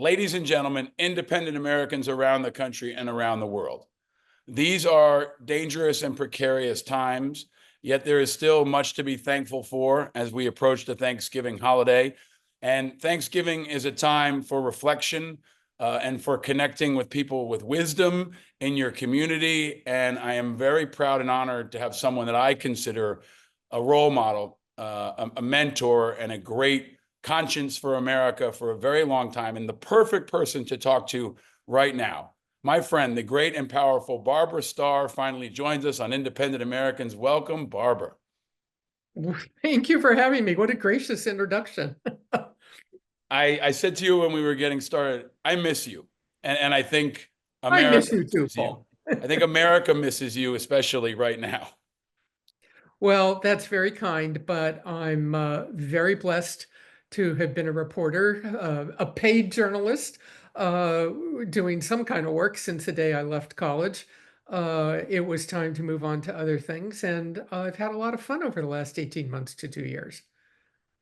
ladies and gentlemen, independent Americans around the country and around the world. These are dangerous and precarious times, yet there is still much to be thankful for as we approach the Thanksgiving holiday. And Thanksgiving is a time for reflection and for connecting with people with wisdom in your community. And I am very proud and honored to have someone that I consider a role model, a mentor, and a great conscience for America for a very long time, and the perfect person to talk to right now. My friend, the great and powerful Barbara Starr, finally joins us on Independent Americans. Welcome, Barbara. Thank you for having me. What a gracious introduction. I said to you when we were getting started, I miss you. And I think I miss America you too, misses you. Paul. I think America misses you, especially right now. Well, that's very kind, but I'm very blessed to have been a reporter, a paid journalist, doing some kind of work since the day I left college. It was time to move on to other things, and I've had a lot of fun over the last 18 months to 2 years.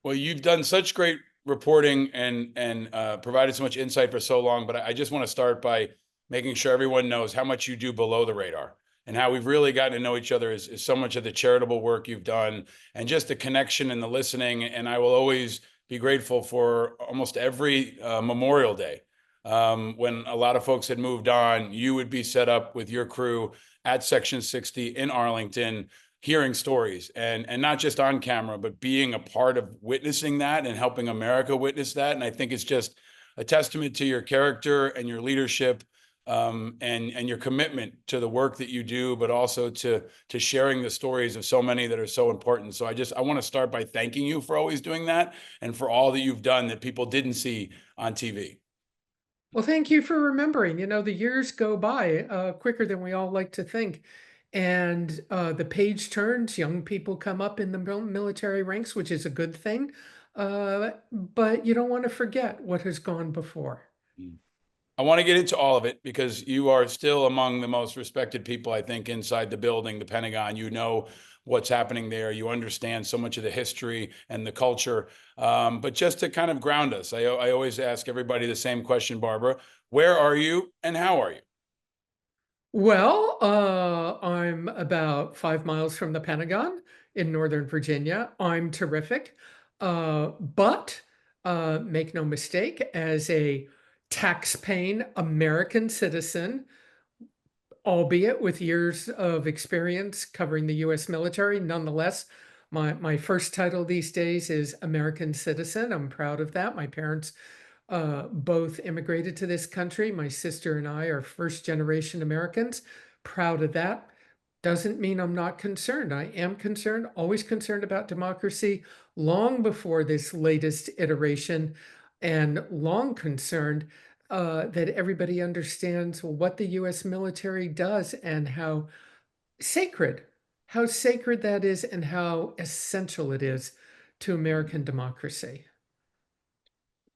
Well, you've done such great reporting and provided so much insight for so long, but I just want to start by making sure everyone knows how much you do below the radar and how we've really gotten to know each other is so much of the charitable work you've done and just the connection and the listening. And I will always be grateful for almost every Memorial Day. When a lot of folks had moved on, you would be set up with your crew at Section 60 in Arlington, hearing stories and not just on camera, but being a part of witnessing that and helping America witness that. And I think it's just a testament to your character and your leadership, and your commitment to the work that you do, but also to sharing the stories of so many that are so important. So I want to start by thanking you for always doing that and for all that you've done that people didn't see on TV. Well, thank you for remembering. The years go by quicker than we all like to think. And the page turns, young people come up in the military ranks, which is a good thing. But you don't want to forget what has gone before. I want to get into all of it because you are still among the most respected people, I think, inside the building, the Pentagon. You know what's happening there. You understand so much of the history and the culture. But just to kind of ground us, I always ask everybody the same question, Barbara. Where are you and how are you? Well, I'm about 5 miles from the Pentagon in Northern Virginia. I'm terrific. But make no mistake, as a tax-paying American citizen, albeit with years of experience covering the U.S. military, nonetheless, my first title these days is American citizen. I'm proud of that. My parents both immigrated to this country. My sister and I are first generation Americans. Proud of that. Doesn't mean I'm not concerned. I am concerned, always concerned about democracy, long before this latest iteration, and long concerned that everybody understands what the US military does and sacred, how sacred that is and how essential it is to American democracy.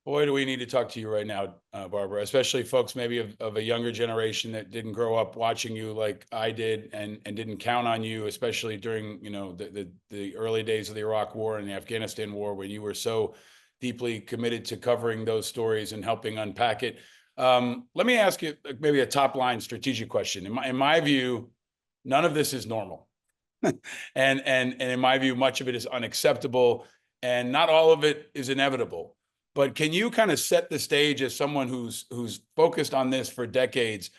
Boy, do we need to talk to you right now, Barbara, especially folks maybe of a younger generation that didn't grow up watching you like I did and didn't count on you, especially during, the early days of the Iraq War and the Afghanistan War, when you were so deeply committed to covering those stories and helping unpack it. Let me ask you maybe a top line strategic question. In my view, none of this is normal. And in my view, much of it is unacceptable and not all of it is inevitable. But can you kind of set the stage as someone who's focused on this for decades?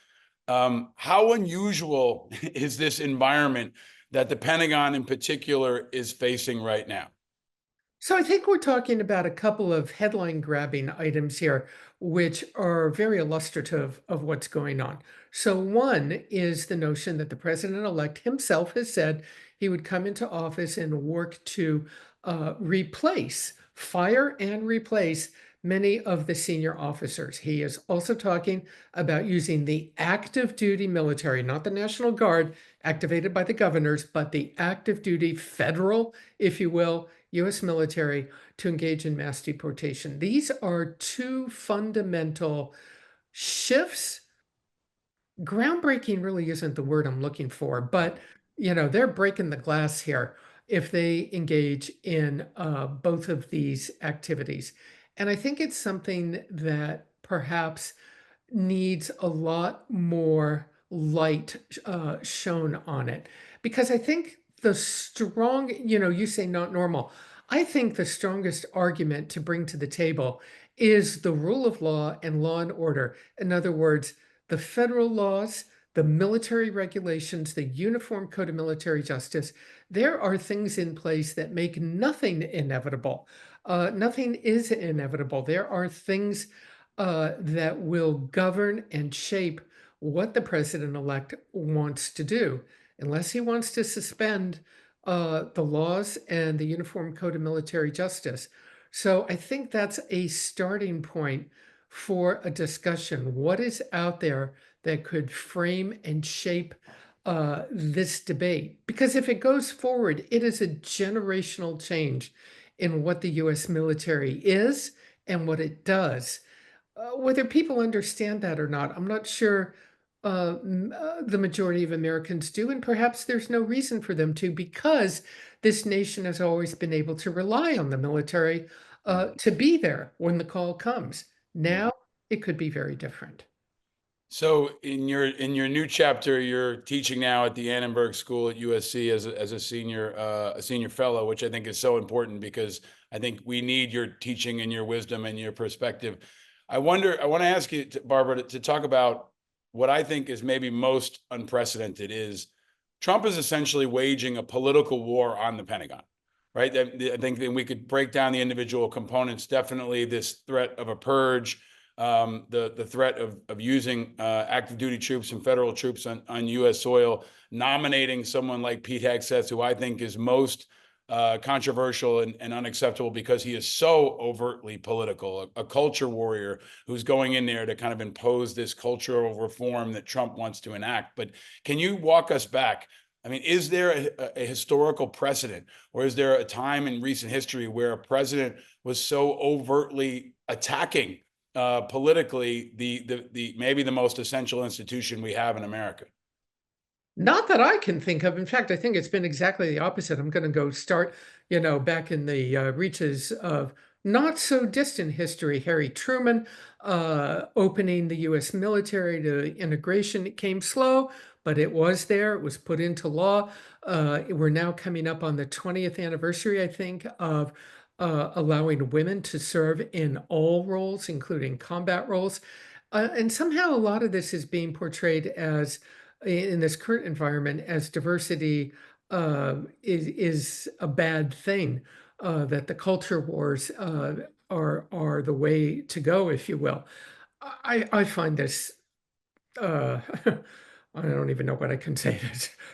How unusual is this environment that the Pentagon in particular is facing right now? So I think we're talking about a couple of headline grabbing items here, which are very illustrative of what's going on. So one is the notion that the president-elect himself has said he would come into office and work to fire and replace many of the senior officers. He is also talking about using the active duty military, not the National Guard activated by the governors, but the active duty federal, if you will, U.S. military to engage in mass deportation. These are two fundamental shifts. Groundbreaking really isn't the word I'm looking for, but they're breaking the glass here if they engage in both of these activities. And I think it's something that perhaps needs a lot more light shown on it. Because I think the strong, you say not normal. I think the strongest argument to bring to the table is the rule of law and law and order. In other words, the federal laws, the military regulations, the Uniform Code of Military Justice. There are things in place that make nothing inevitable. Nothing is inevitable. There are things that will govern and shape what the president-elect wants to do, unless he wants to suspend the laws and the Uniform Code of Military Justice. So I think that's a starting point for a discussion. What is out there that could frame and shape this debate? Because if it goes forward, it is a generational change in what the U.S. military is and what it does. Whether people understand that or not, I'm not sure the majority of Americans do, and perhaps there's no reason for them to, because this nation has always been able to rely on the military to be there when the call comes. Mhm. Now, it could be very different. So in your new chapter, you're teaching now at the Annenberg School at USC as a senior fellow, which I think is so important because I think we need your teaching and your wisdom and your perspective. I want to ask you, Barbara, to talk about what I think is maybe most unprecedented is Trump is essentially waging a political war on the Pentagon, right? I think that we could break down the individual components. Definitely this threat of a purge, the threat of using active duty troops and federal troops on U.S. soil, nominating someone like Pete Hegseth, who I think is most controversial and unacceptable because he is so overtly political, a culture warrior who's going in there to kind of impose this cultural reform that Trump wants to enact. But can you walk us back? I mean, is there a historical precedent, or is there a time in recent history where a president was so overtly attacking politically the maybe the most essential institution we have in America? Not that I can think of. In fact, I think it's been exactly the opposite. I'm going to go start, back in the reaches of not so distant history. Harry Truman opening the U.S. military to integration. It came slow, but it was there. It was put into law. We're now coming up on the 20th anniversary, I think, of allowing women to serve in all roles, including combat roles. And somehow a lot of this is being portrayed as in this current environment as diversity is a bad thing, that the culture wars are the way to go, if you will. I find this I don't even know what I can say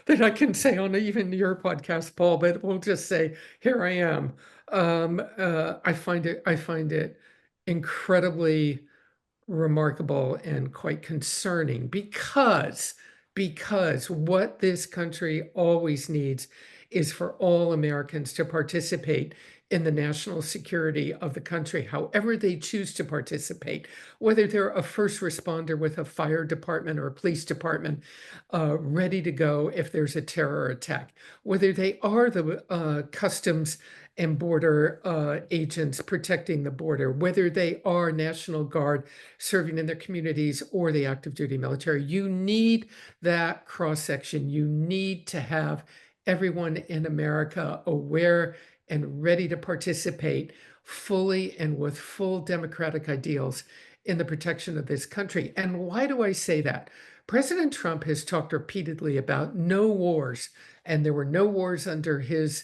that I can say on even your podcast, Paul, but we'll just say here I am. I find it incredibly remarkable and quite concerning, because what this country always needs is for all Americans to participate in the national security of the country, however they choose to participate, whether they're a first responder with a fire department or a police department ready to go if there's a terror attack, whether they are the customs and border agents protecting the border, whether they are National Guard serving in their communities or the active duty military. You need that cross section. You need to have everyone in America aware and ready to participate fully and with full democratic ideals in the protection of this country. And why do I say that? President Trump has talked repeatedly about no wars, and there were no wars under his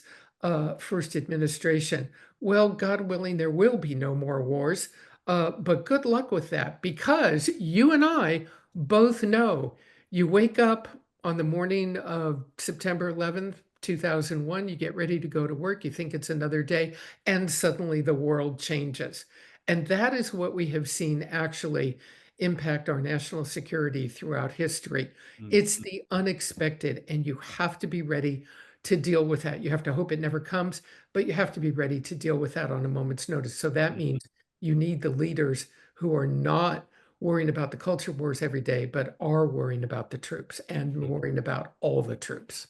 first administration. Well, God willing, there will be no more wars. But good luck with that, because you and I both know you wake up on the morning of September 11th, 2001, you get ready to go to work, you think it's another day, and suddenly the world changes. And that is what we have seen actually impact our national security throughout history. It's Mhm. the unexpected, and you have to be ready to deal with that. You have to hope it never comes, but you have to be ready to deal with that on a moment's notice. So that means you need the leaders who are not worrying about the culture wars every day, but are worrying about the troops and worrying about all the troops.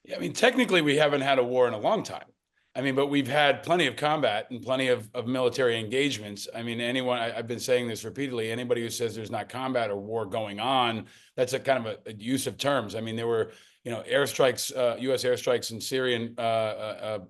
Yeah, I mean, technically, we haven't had a war in a long time. I mean, but we've had plenty of combat and plenty of military engagements. I mean, I've been saying this repeatedly, anybody who says there's not combat or war going on, that's a kind of a use of terms. I mean, there were, airstrikes, U.S. airstrikes in Syrian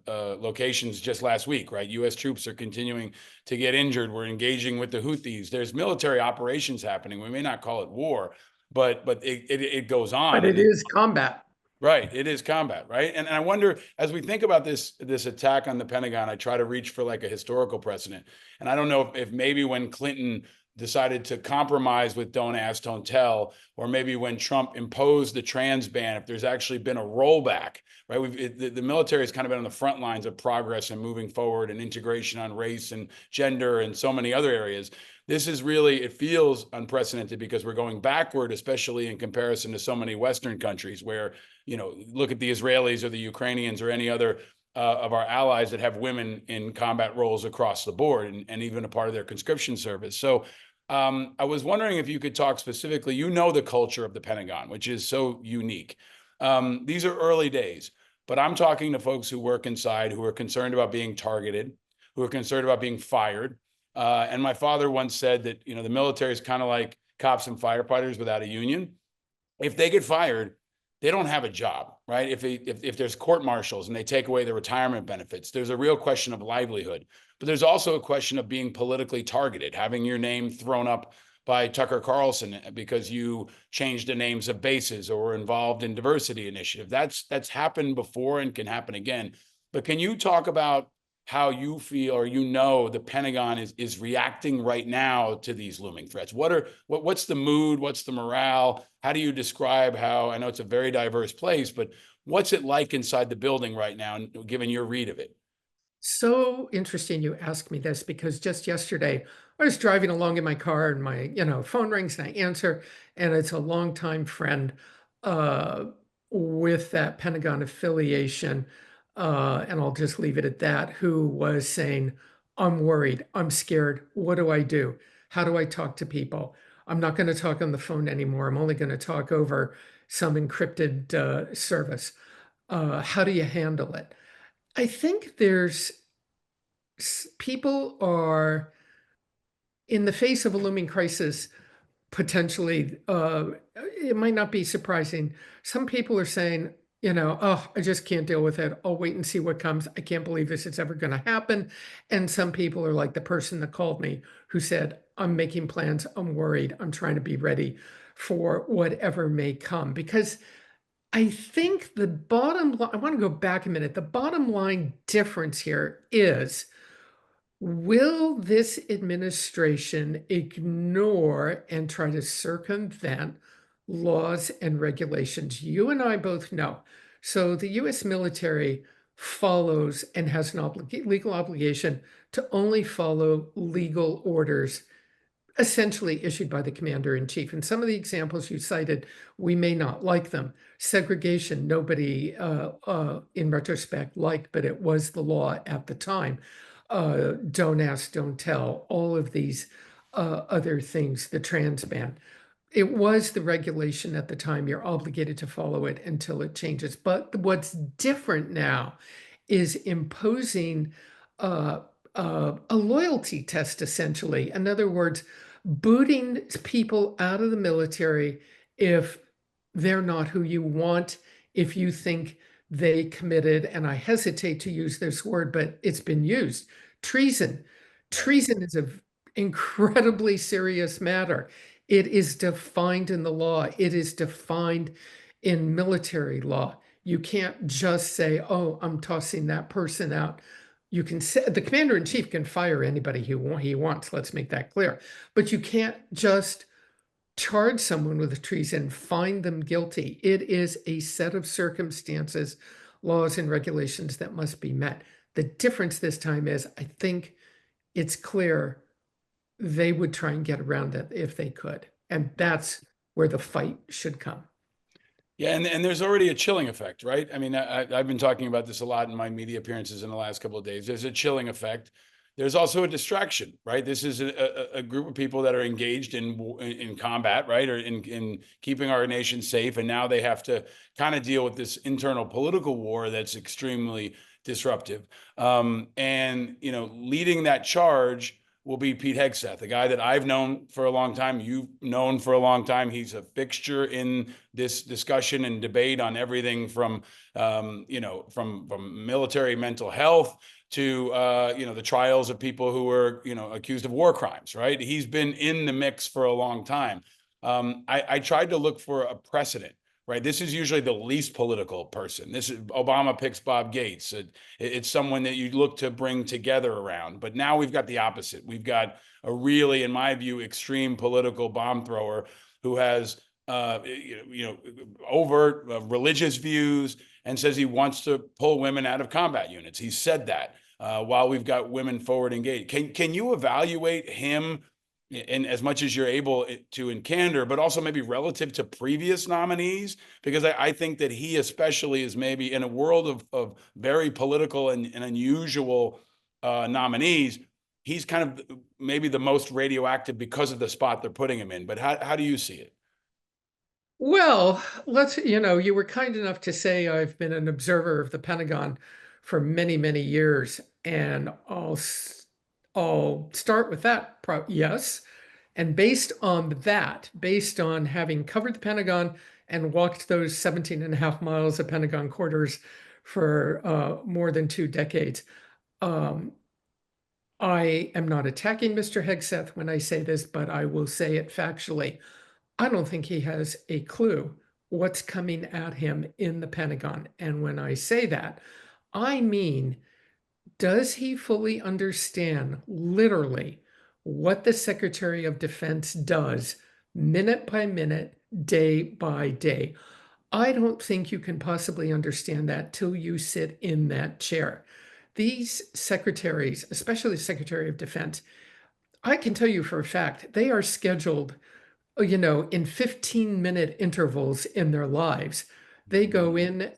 locations just last week, right? U.S. troops are continuing to get injured. We're engaging with the Houthis. There's military operations happening. We may not call it war, but it goes But on. it And is combat. right. It is combat, right? And I wonder, as we think about this attack on the Pentagon, I try to reach for like a historical precedent. And I don't know if maybe when Clinton decided to compromise with don't ask, don't tell, or maybe when Trump imposed the trans ban, if there's actually been a rollback, right? The military has kind of been on the front lines of progress and moving forward and integration on race and gender and so many other areas. This is really, it feels unprecedented because we're going backward, especially in comparison to so many Western countries where, look at the Israelis or the Ukrainians or any other of our allies that have women in combat roles across the board and even a part of their conscription service. So I was wondering if you could talk specifically, the culture of the Pentagon, which is so unique. These are early days, but I'm talking to folks who work inside who are concerned about being targeted, who are concerned about being fired. And my father once said that, the military is kind of like cops and firefighters without a union. If they get fired, they don't have a job, right? If there's court martials and they take away their retirement benefits, there's a real question of livelihood. But there's also a question of being politically targeted, having your name thrown up by Tucker Carlson because you changed the names of bases or were involved in diversity initiative. That's happened before and can happen again. But can you talk about how you feel or the Pentagon is reacting right now to these looming threats? What's the mood? What's the morale? How do you describe how, I know it's a very diverse place, but what's it like inside the building right now, given your read of it? So interesting you ask me this because just yesterday I was driving along in my car and my, phone rings and I answer, and it's a longtime friend uh, with that Pentagon affiliation, and I'll just leave it at that, who was saying, I'm worried, I'm scared. What do I do? How do I talk to people? I'm not going to talk on the phone anymore. I'm only going to talk over some encrypted service. How do you handle it? I think people are in the face of a looming crisis, potentially, it might not be surprising. Some people are saying, oh, I just can't deal with it. I'll wait and see what comes. I can't believe this is ever going to happen. And some people are like the person that called me who said, I'm making plans. I'm worried. I'm trying to be ready for whatever may come. Because I think the bottom line, I want to go back a minute. The bottom line difference here is, will this administration ignore and try to circumvent laws and regulations? You and I both know. So the US military follows and has an legal obligation to only follow legal orders essentially issued by the commander in chief. And some of the examples you cited, we may not like them. Segregation, nobody in retrospect liked, but it was the law at the time. Don't ask, don't tell, all of these other things, the trans ban. It was the regulation at the time. You're obligated to follow it until it changes. But what's different now is imposing uh, a loyalty test, essentially. In other words, booting people out of the military if they're not who you want, if you think they committed, and I hesitate to use this word, but it's been used, treason. Right. Treason is an incredibly serious matter. It is defined in the law. It is defined in military law. You can't just say, oh, I'm tossing that person out. You can say the commander in chief can fire anybody he wants. Let's make that clear. But you can't just charge someone with treason, find them guilty. It is a set of circumstances, laws, and regulations that must be met. The difference this time is, I think it's clear they would try and get around it if they could. And that's where the fight should come. Yeah, and there's already a chilling effect, right? I mean, I've been talking about this a lot in my media appearances in the last couple of days. There's a chilling effect. There's also a distraction, right? This is a group of people that are engaged in combat, right, or in keeping our nation safe, and now they have to kind of deal with this internal political war that's extremely disruptive. And leading that charge will be Pete Hegseth, a guy that I've known for a long time. You've known for a long time. He's a fixture in this discussion and debate on everything from from military mental health to the trials of people who were accused of war crimes. Right? He's been in the mix for a long time. I tried to look for a precedent. Right. This is usually the least political person. This is Obama picks Bob Gates. It's someone that you look to bring together around. But now we've got the opposite. We've got a really, in my view, extreme political bomb thrower who has overt religious views and says he wants to pull women out of combat units. He said that while we've got women forward engaged. Can you evaluate him in as much as you're able to in candor, but also maybe relative to previous nominees? Because I think that he especially is maybe in a world of very political and unusual nominees, he's kind of maybe the most radioactive because of the spot they're putting him in. But how do you see it? Well, you were kind enough to say I've been an observer of the Pentagon for many, many years, and I'll start with that. Yes. And based on that, based on having covered the Pentagon and walked those 17 and a half miles of Pentagon corridors for more than 2 decades, um, I am not attacking Mr. Hegseth when I say this, but I will say it factually. I don't think he has a clue what's coming at him in the Pentagon. And when I say that, I mean, does he fully understand literally what the Secretary of Defense does minute by minute, day by day? I don't think you can possibly understand that till you sit in that chair. These secretaries, especially the Secretary of Defense, I can tell you for a fact, they are scheduled in 15-minute intervals in their lives. They go in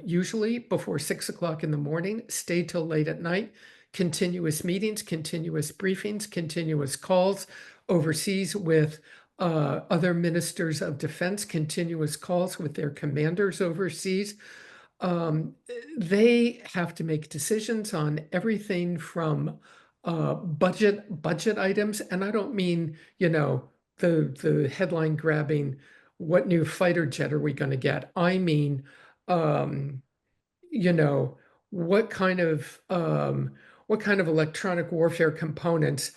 usually before 6 o'clock in the morning, stay till late at night, continuous meetings, continuous briefings, continuous calls overseas with other ministers of defense, continuous calls with their commanders overseas. Um, they have to make decisions on everything from budget items, and I don't mean, the headline grabbing, what new fighter jet are we going to get? I mean, um, you know, what kind of electronic warfare components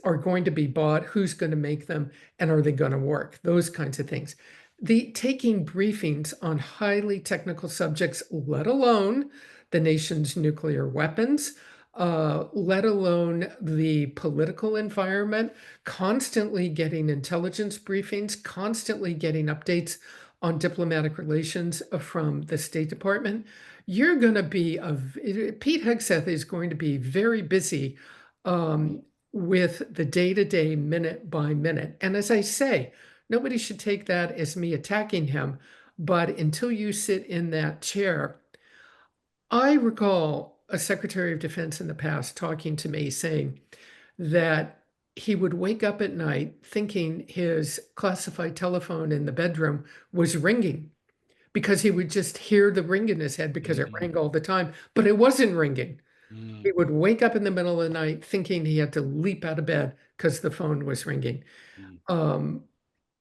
are going to be bought, who's going to make them, and are they going to work? Those kinds of things. The taking briefings on highly technical subjects, let alone the nation's nuclear weapons, let alone the political environment, constantly getting intelligence briefings, constantly getting updates on diplomatic relations from the State Department. You're going to be Pete Hegseth is going to be very busy with the day-to-day, minute by minute. And as I say, nobody should take that as me attacking him. But until you sit in that chair, I recall a Secretary of Defense in the past talking to me saying that he would wake up at night thinking his classified telephone in the bedroom was ringing because he would just hear the ring in his head because it rang Mm, all the time, but it wasn't ringing. He mm, would wake up in the middle of the night thinking he had to leap out of bed because the phone was ringing. mm. Um,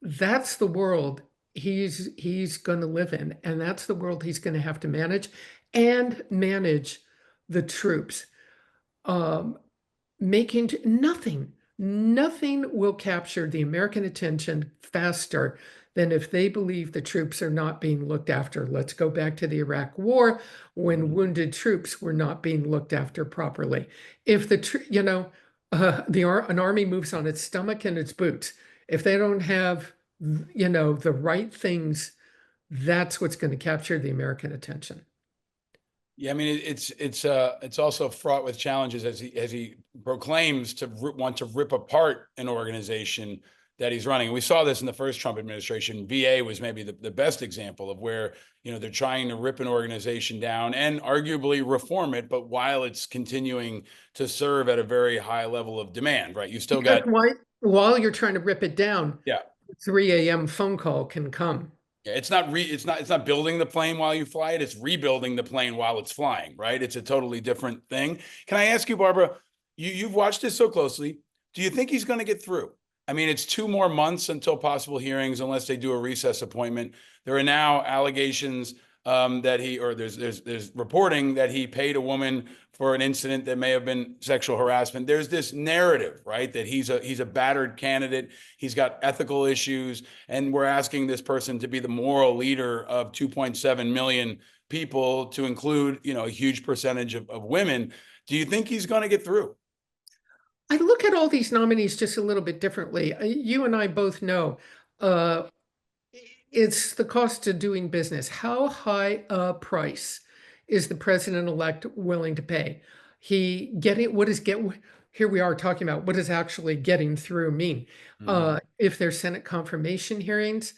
that's the world he's going to live in, and that's the world he's going to have to manage and manage the troops. Um, making nothing will capture the American attention faster than if they believe the troops are not being looked after. Let's go back to the Iraq War when Mm. wounded troops were not being looked after properly. If an army moves on its stomach and its boots, if they don't have the right things, that's what's going to capture the American attention. Yeah, I mean it's also fraught with challenges as he proclaims to want to rip apart an organization that he's running. And we saw this in the first Trump administration. VA was maybe the best example of where they're trying to rip an organization down and arguably reform it, but while it's continuing to serve at a very high level of demand, right? You still Because got while you're trying to rip it down, yeah. 3 a.m. phone call can come. Yeah, it's not building the plane while you fly it, it's rebuilding the plane while it's flying, right? It's a totally different thing. Can I ask you, Barbara, you've watched this so closely. Do you think he's going to get through? I mean, it's 2 more months until possible hearings, unless they do a recess appointment. There are now allegations that he, or there's reporting that he paid a woman for an incident that may have been sexual harassment. There's this narrative, right, that he's a battered candidate. He's got ethical issues, and we're asking this person to be the moral leader of 2.7 million people, to include, a huge percentage of women. Do you think he's going to get through? I look at all these nominees just a little bit differently. You and I both know uh, it's the cost of doing business. How high a price is the president-elect willing to pay? He getting what is get Here we are talking about what does actually getting through mean? Mhm. If there's Senate confirmation hearings,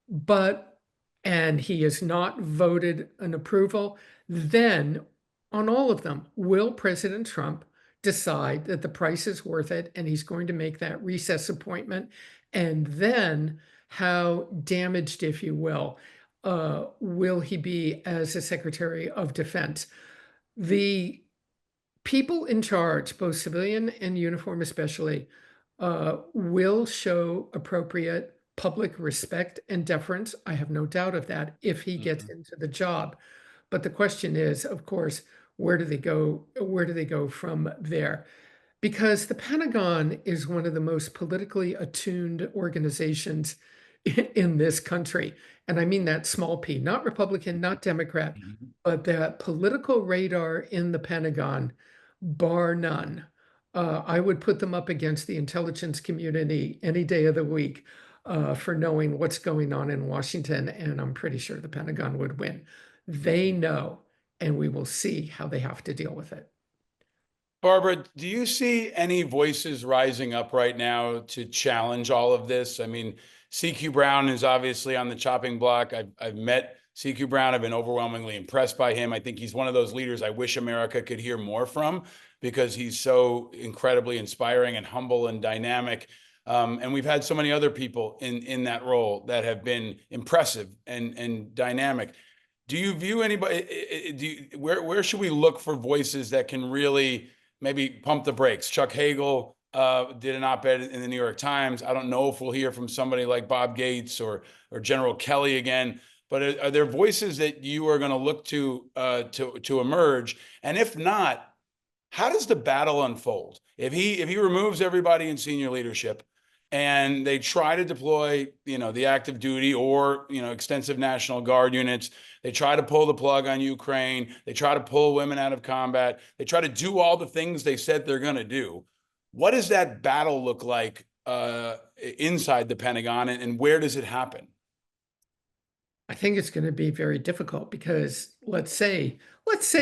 but and he has not voted an approval, then on all of them, will President Trump decide that the price is worth it and he's going to make that recess appointment? And then how damaged, if you will he be as a Secretary of Defense? The people in charge, both civilian and uniform especially, will show appropriate public respect and deference. I have no doubt of that if he gets Mhm. into the job. But the question is, of course, where do they go? Where do they go from there? Because the Pentagon is one of the most politically attuned organizations in this country. And I mean that small p, not Republican, not Democrat, Mhm. but the political radar in the Pentagon, bar none. I would put them up against the intelligence community any day of the week for knowing what's going on in Washington. And I'm pretty sure the Pentagon would win. They know, and we will see how they have to deal with it. Barbara, do you see any voices rising up right now to challenge all of this? I mean, CQ Brown is obviously on the chopping block. I've met CQ Brown. I've been overwhelmingly impressed by him. I think he's one of those leaders I wish America could hear more from, because he's so incredibly inspiring and humble and dynamic. And we've had so many other people in that role that have been impressive and dynamic. Do you view anybody? Where should we look for voices that can really maybe pump the brakes? Chuck Hagel did an op-ed in the New York Times. I don't know if we'll hear from somebody like Bob Gates or General Kelly again. But are there voices that you are going to look to emerge? And if not, how does the battle unfold? If he removes everybody in senior leadership, and they try to deploy, the active duty or, extensive National Guard units, they try to pull the plug on Ukraine, they try to pull women out of combat, they try to do all the things they said they're going to do. What does that battle look like inside the Pentagon, and where does it happen? I think it's going to be very difficult because let's say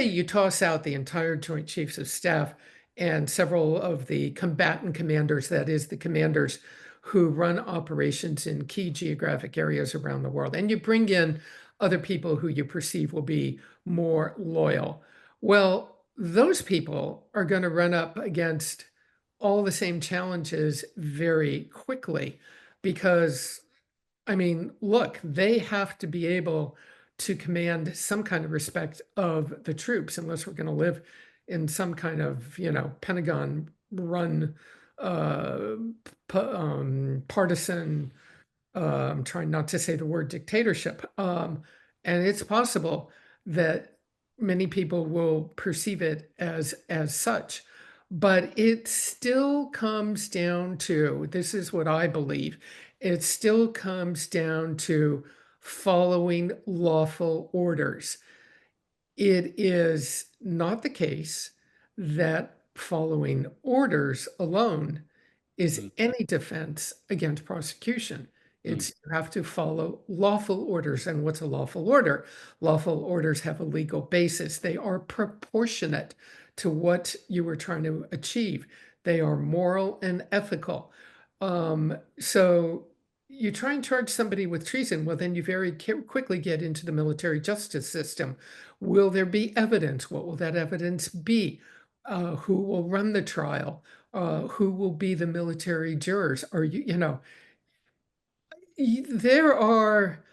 you toss out the entire Joint Chiefs of Staff and several of the combatant commanders, that is the commanders who run operations in key geographic areas around the world, and you bring in other people who you perceive will be more loyal. Well, those people are going to run up against all the same challenges very quickly because I mean, look, they have to be able to command some kind of respect of the troops unless we're going to live in some kind of, Pentagon run uh, partisan I'm trying not to say the word dictatorship. And it's possible that many people will perceive it as such. But it still comes down to, this is what I believe, it still comes down to following lawful orders. It is not the case that following orders alone is Mm, any defense against prosecution. mm, It's you have to follow lawful orders. And what's a lawful order? Lawful orders have a legal basis. They are proportionate to what you were trying to achieve. They are moral and ethical. So you try and charge somebody with treason, well, then you very quickly get into the military justice system. Will there be evidence? What will that evidence be? Who will run the trial? Who will be the military jurors? Are there are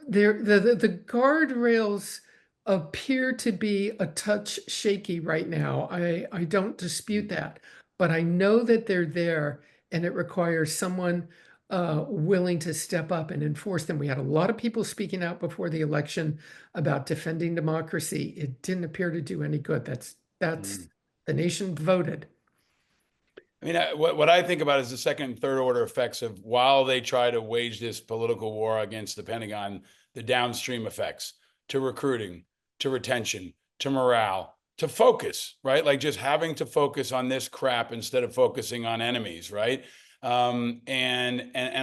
The guardrails appear to be a touch shaky right now. I don't dispute that, but I know that they're there, and it requires someone willing to step up and enforce them. We had a lot of people speaking out before the election about defending democracy. It didn't appear to do any good. That's Mm. the nation voted. I mean, what I think about is the second and third order effects of while they try to wage this political war against the Pentagon, the downstream effects to recruiting, to retention, to morale, to focus, right? Like just having to focus on this crap instead of focusing on enemies, right? And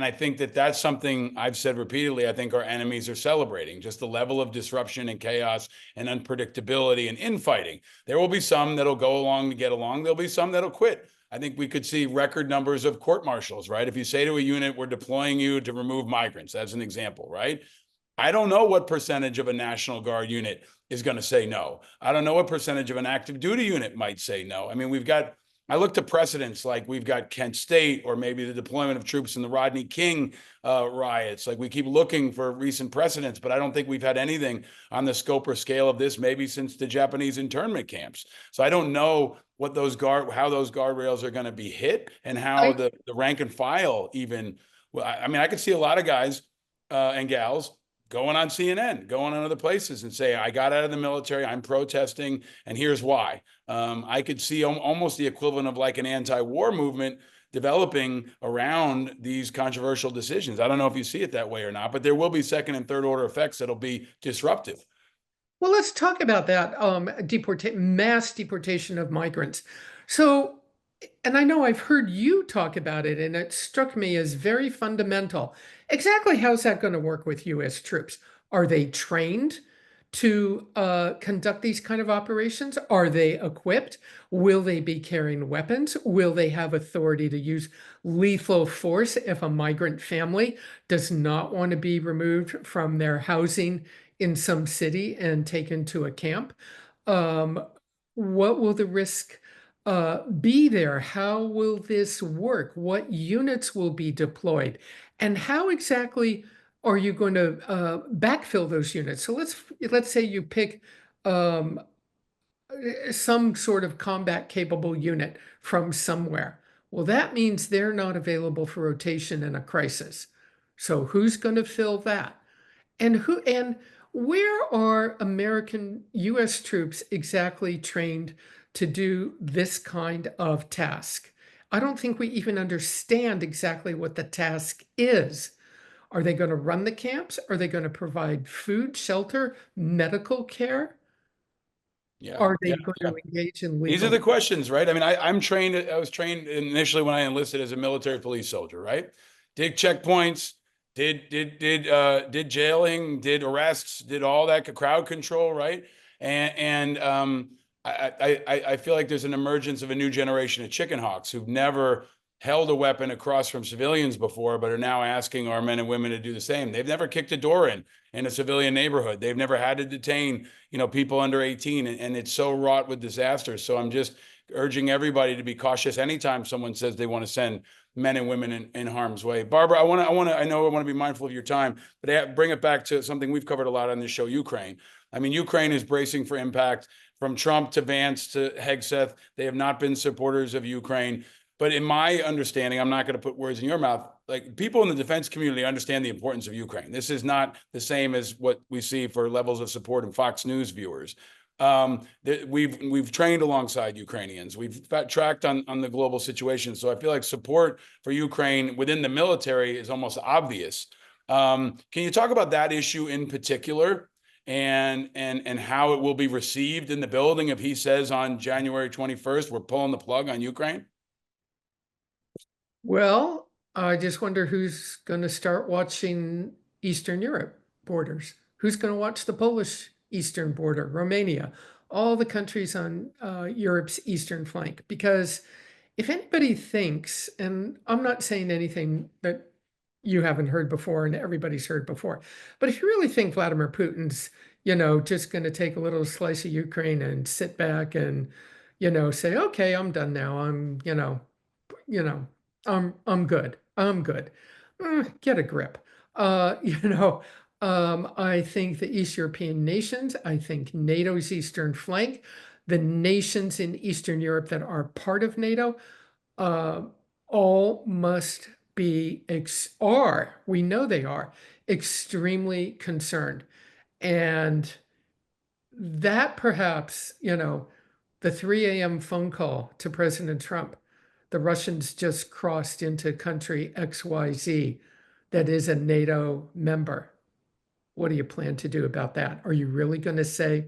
I think that that's something I've said repeatedly. I think our enemies are celebrating just the level of disruption and chaos and unpredictability and infighting. There will be some that'll go along to get along. There'll be some that'll quit. I think we could see record numbers of court martials, right? If you say to a unit, we're deploying you to remove migrants, that's an example, right? I don't know what percentage of a National Guard unit is going to say no. I don't know what percentage of an active duty unit might say no. I mean, I looked at precedents like we've got Kent State or maybe the deployment of troops in the Rodney King riots. Like we keep looking for recent precedents, but I don't think we've had anything on the scope or scale of this maybe since the Japanese internment camps. So I don't know how those guardrails are going to be hit and how I the rank and file even. Well, I mean, I could see a lot of guys and gals going on CNN, going on other places and say, I got out of the military, I'm protesting, and here's why. I could see almost the equivalent of like an anti-war movement developing around these controversial decisions. I don't know if you see it that way or not, but there will be second and third order effects that'll be disruptive. Well, let's talk about that mass deportation of migrants. So, and I know I've heard you talk about it, and it struck me as very fundamental. Exactly how's that going to work with U.S. troops? Are they trained to conduct these kind of operations? Are they equipped? Will they be carrying weapons? Will they have authority to use lethal force if a migrant family does not want to be removed from their housing in some city and taken to a camp? Um, what will the risk be there? How will this work? What units will be deployed? And how exactly are you going to backfill those units? So let's say you pick um, some sort of combat capable unit from somewhere. Well, that means they're not available for rotation in a crisis. So who's going to fill that? And where are American US troops exactly trained to do this kind of task? I don't think we even understand exactly what the task is. Are they going to run the camps? Are they going to provide food, shelter, medical care? Yeah, Are yeah, they going yeah. to engage in These are legal? the questions, right? I mean, I'm trained. I was trained initially when I enlisted as a military police soldier, right? Did checkpoints, did jailing, did arrests, did all that crowd control, right? And I feel like there's an emergence of a new generation of chicken hawks who've never held a weapon across from civilians before, but are now asking our men and women to do the same. They've never kicked a door in a civilian neighborhood. They've never had to detain, people under 18, and it's so wrought with disaster. So I'm just urging everybody to be cautious anytime someone says they want to send men and women in harm's way. Barbara, I know I want to be mindful of your time, but I bring it back to something we've covered a lot on this show, Ukraine. I mean, Ukraine is bracing for impact from Trump to Vance to Hegseth. They have not been supporters of Ukraine. But in my understanding, I'm not going to put words in your mouth. Like people in the defense community understand the importance of Ukraine. This is not the same as what we see for levels of support in Fox News viewers. We've trained alongside Ukrainians. We've tracked on the global situation. So I feel like support for Ukraine within the military is almost obvious. Can you talk about that issue in particular and how it will be received in the building if he says on January 21st we're pulling the plug on Ukraine? Well, I just wonder who's going to start watching Eastern Europe borders. Who's going to watch the Polish eastern border, Romania, all the countries on Europe's eastern flank? Because if anybody thinks, and I'm not saying anything that you haven't heard before and everybody's heard before, but if you really think Vladimir Putin's, just going to take a little slice of Ukraine and sit back and, say, okay, I'm done now. You know, I'm good. I'm good. Get a grip. Uh, you know, I think the East European nations, I think NATO's eastern flank, the nations in Eastern Europe that are part of NATO, uh, all must be, we know they are, extremely concerned. And that perhaps, the 3 a.m. phone call to President Trump, the Russians just crossed into country XYZ that is a NATO member. What do you plan to do about that? Are you really going to say,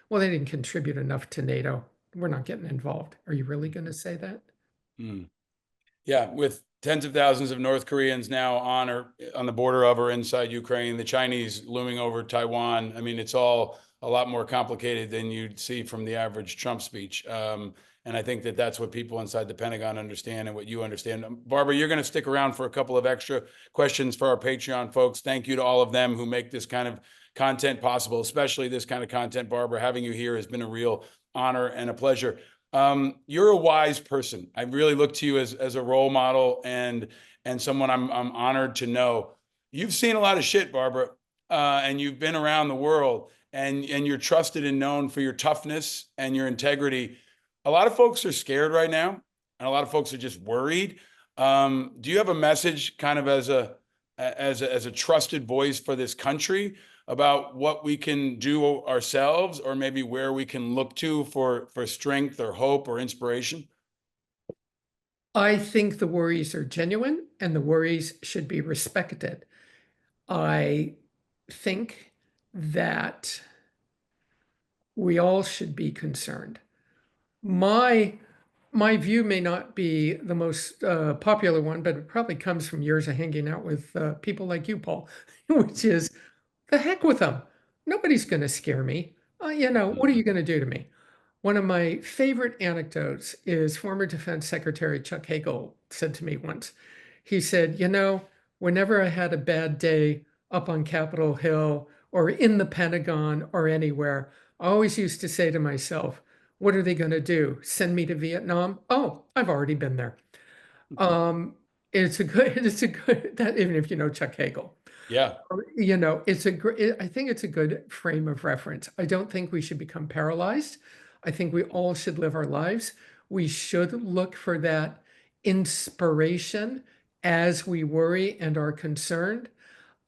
well, they didn't contribute enough to NATO? We're not getting involved. Are you really going to say that? Hmm. Yeah, with tens of thousands of North Koreans now on or on the border of or inside Ukraine, the Chinese looming over Taiwan. I mean, it's all a lot more complicated than you'd see from the average Trump speech. And I think that that's what people inside the Pentagon understand and what you understand. Barbara, you're going to stick around for a couple of extra questions for our Patreon folks. Thank you to all of them who make this kind of content possible, especially this kind of content. Barbara, having you here has been a real honor and a pleasure. You're a wise person. I really look to you as a role model and someone I'm honored to know. You've seen a lot of shit, Barbara, and you've been around the world, and you're trusted and known for your toughness and your integrity. A lot of folks are scared right now, and a lot of folks are just worried. Do you have a message, kind of as a trusted voice for this country, about what we can do ourselves, or maybe where we can look to for strength or hope or inspiration? I think the worries are genuine and the worries should be respected. I think that we all should be concerned. My my view may not be the most popular one, but it probably comes from years of hanging out with people like you, Paul, which is the heck with them. Nobody's going to scare me. What are you going to do to me? One of my favorite anecdotes is former Defense Secretary Chuck Hagel said to me once. He said, whenever I had a bad day up on Capitol Hill or in the Pentagon or anywhere, I always used to say to myself, what are they going to do? Send me to Vietnam? Oh, I've already been there. Um, it's a good, that even if you know Chuck Hagel. Yeah. It's I think it's a good frame of reference. I don't think we should become paralyzed. I think we all should live our lives. We should look for that inspiration as we worry and are concerned.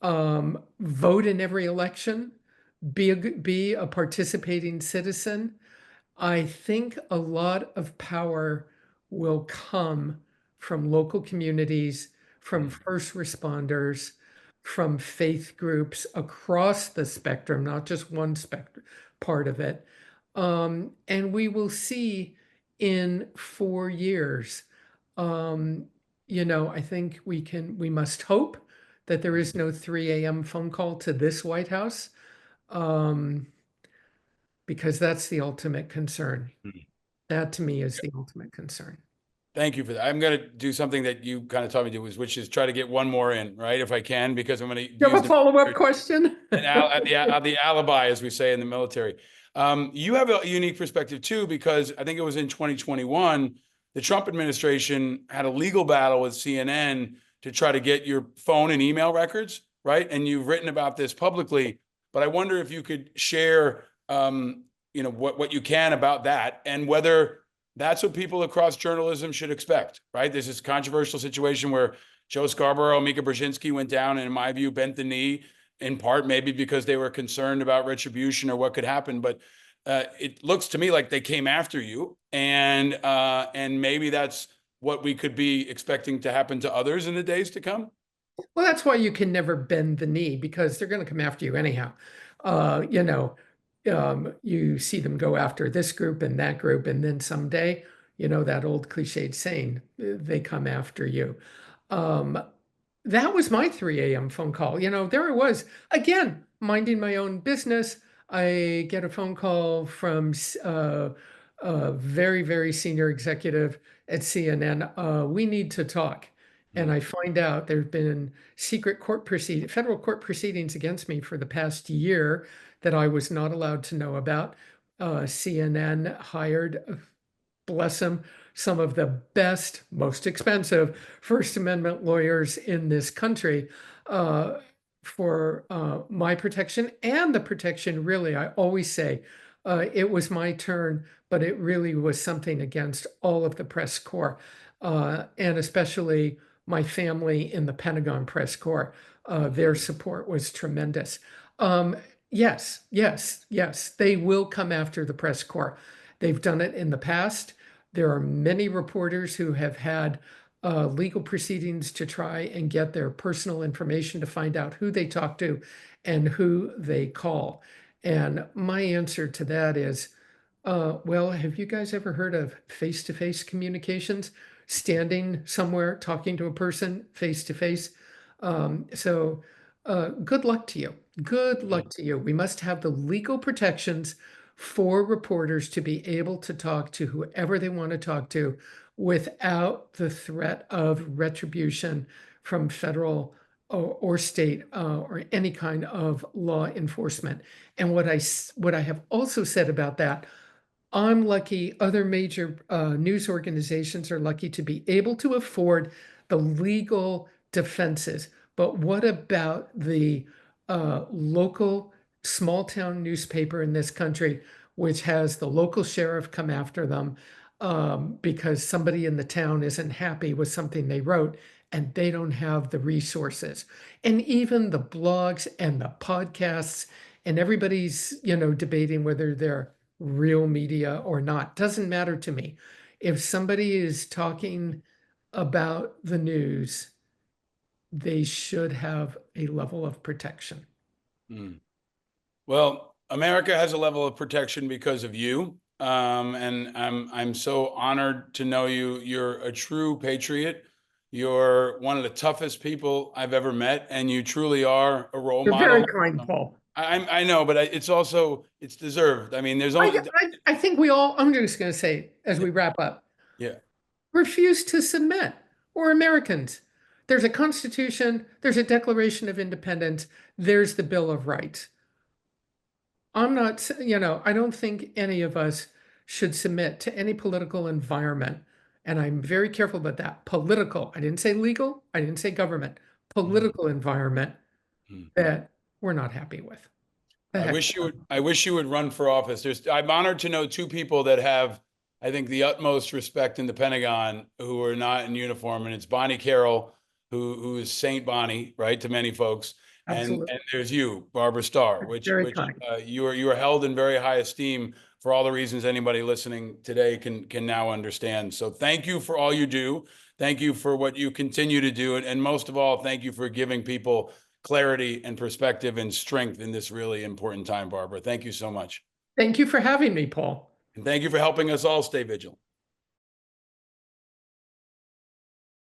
Vote in every election. Be a participating citizen. I think a lot of power will come from local communities, from Mm. first responders, from faith groups across the spectrum, not just one spectrum part of it. And we will see in 4 years. Um, I think we must hope that there is no 3 a.m. phone call to this White House. Um, because that's the ultimate concern. Mm. That to me is the ultimate concern. Thank you for that. I'm going to do something that you kind of taught me to do, which is try to get one more in, right? If I can, because I'm going to You use have a the follow-up question? the alibi, as we say in the military. You have a unique perspective too, because I think it was in 2021, the Trump administration had a legal battle with CNN to try to get your phone and email records, right? And you've written about this publicly, but I wonder if you could share, what you can about that, and whether that's what people across journalism should expect, right? There's this controversial situation where Joe Scarborough, Mika Brzezinski went down and, in my view, bent the knee, in part maybe because they were concerned about retribution or what could happen. But it looks to me like they came after you, and maybe that's what we could be expecting to happen to others in the days to come. Well, that's why you can never bend the knee because they're going to come after you anyhow. Uh, you know, you see them go after this group and that group, and then someday, that old cliched saying, they come after you. Um, that was my 3 a.m. phone call. There I was again, minding my own business. I get a phone call from a very, very senior executive at CNN. We need to talk. And Mm. I find out there have been federal court proceedings against me for the past year that I was not allowed to know about. CNN hired, bless them, some of the best, most expensive First Amendment lawyers in this country. Uh, for my protection and the protection, really, I always say it was my turn, but it really was something against all of the press corps, and especially my family in the Pentagon press corps. Their support was tremendous. Um, yes, yes, yes, they will come after the press corps. They've done it in the past. There are many reporters who have had legal proceedings to try and get their personal information to find out who they talk to and who they call. And my answer to that is, well, have you guys ever heard of face-to-face communications? Standing somewhere, talking to a person face to face. Good luck to you. Good luck to you. We must have the legal protections for reporters to be able to talk to whoever they want to talk to without the threat of retribution from federal or state or any kind of law enforcement. And what I have also said about that, I'm lucky, other major news organizations are lucky to be able to afford the legal defenses. But what about the local small town newspaper in this country, which has the local sheriff come after them because somebody in the town isn't happy with something they wrote and they don't have the resources? And even the blogs and the podcasts, and everybody's, debating whether they're real media or not. Doesn't matter to me. If somebody is talking about the news, they should have a level of protection. Mm. Well, America has a level of protection because of you. And I'm so honored to know you. You're a true patriot. You're one of the toughest people I've ever met, and you truly are a role You're very model. kind, Paul. I know, but it's deserved. I mean, there's only I think we all, I'm just going to say as we wrap up, yeah. refuse to submit. We're Americans. There's a Constitution, there's a Declaration of Independence, there's the Bill of Rights. I'm not, I don't think any of us should submit to any political environment. And I'm very careful about that. Political, I didn't say legal, I didn't say government, political environment Mm. that we're not happy with. The heck. I wish you would run for office. I'm honored to know two people that have, I think, the utmost respect in the Pentagon who are not in uniform, and it's Bonnie Carroll, who is Saint Bonnie, right, to many folks, Absolutely. and there's you, Barbara Starr, Very which kind. you are held in very high esteem for all the reasons anybody listening today can now understand. So thank you for all you do. Thank you for what you continue to do, and most of all, thank you for giving people clarity and perspective and strength in this really important time, Barbara. Thank you so much. Thank you for having me, Paul. And thank you for helping us all stay vigilant.